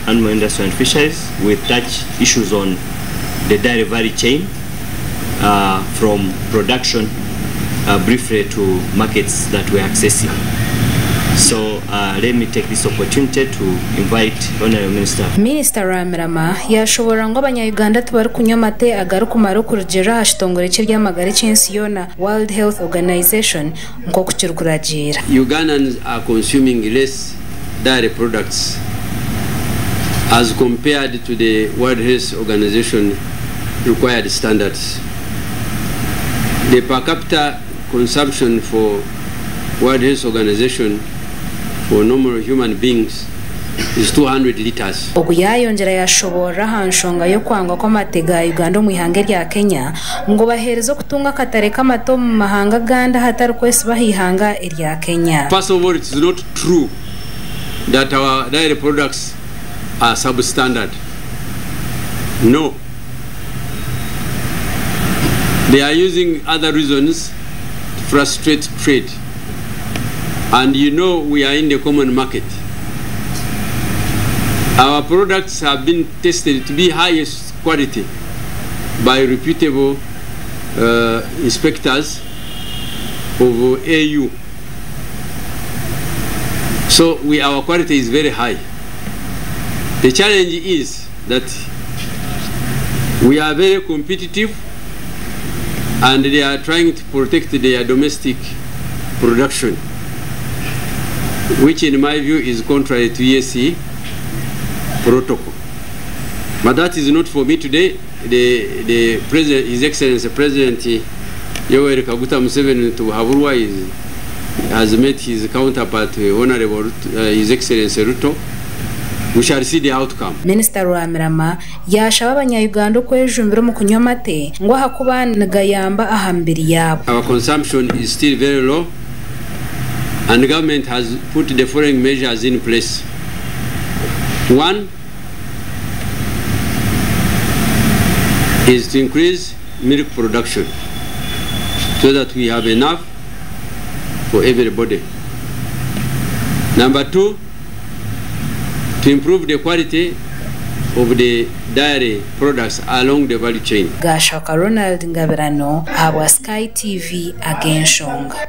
animal industry and fisheries. We touch issues on the dairy value chain from production briefly to markets that we're accessing. So let me take this opportunity to invite Honorable Minister. Minister Ramirama yashobora ngo abanya-Uganda tubari kunyomate agarukumara kurugera hashitongore cy'amagara cy'insi yona World Health Organization ngo kucirukuragira. Ugandans are consuming less dairy products as compared to the World Health Organization required standards. The per capita consumption for World Health Organization for normal human beings is 200 liters. Ubu yayongera yashobora hanshonga yo kwanga ko amatega ya Uganda mu ihange rya Kenya ngo baherezo kutunga katare k'amato mu mahanga Uganda hatari kwese bahihanga irya Kenya. First of all, it is not true that our dairy products are substandard. No. They are using other reasons to frustrate trade. And you know we are in the common market. Our products have been tested to be highest quality by reputable inspectors of AU. So our quality is very high. The challenge is that we are very competitive and they are trying to protect their domestic production, which in my view is contrary to ESC protocol. But that is not for me today. The President, His Excellency President Yoweri Kaguta Museveni to Haburwa has met his counterpart, Honorable His Excellency Ruto. We shall see the outcome. Minister Ramirama yashaba abanya-Uganda kwejumbira mu kunyomate ngo hakubanagayamba ahambiri yabo. Our consumption is still very low and the government has put the following measures in place. One is to increase milk production so that we have enough for everybody. Number two, to improve the quality of the dairy products along the value chain. Gashaka Ronald Ngabirano, Sky TV, Agenshonga.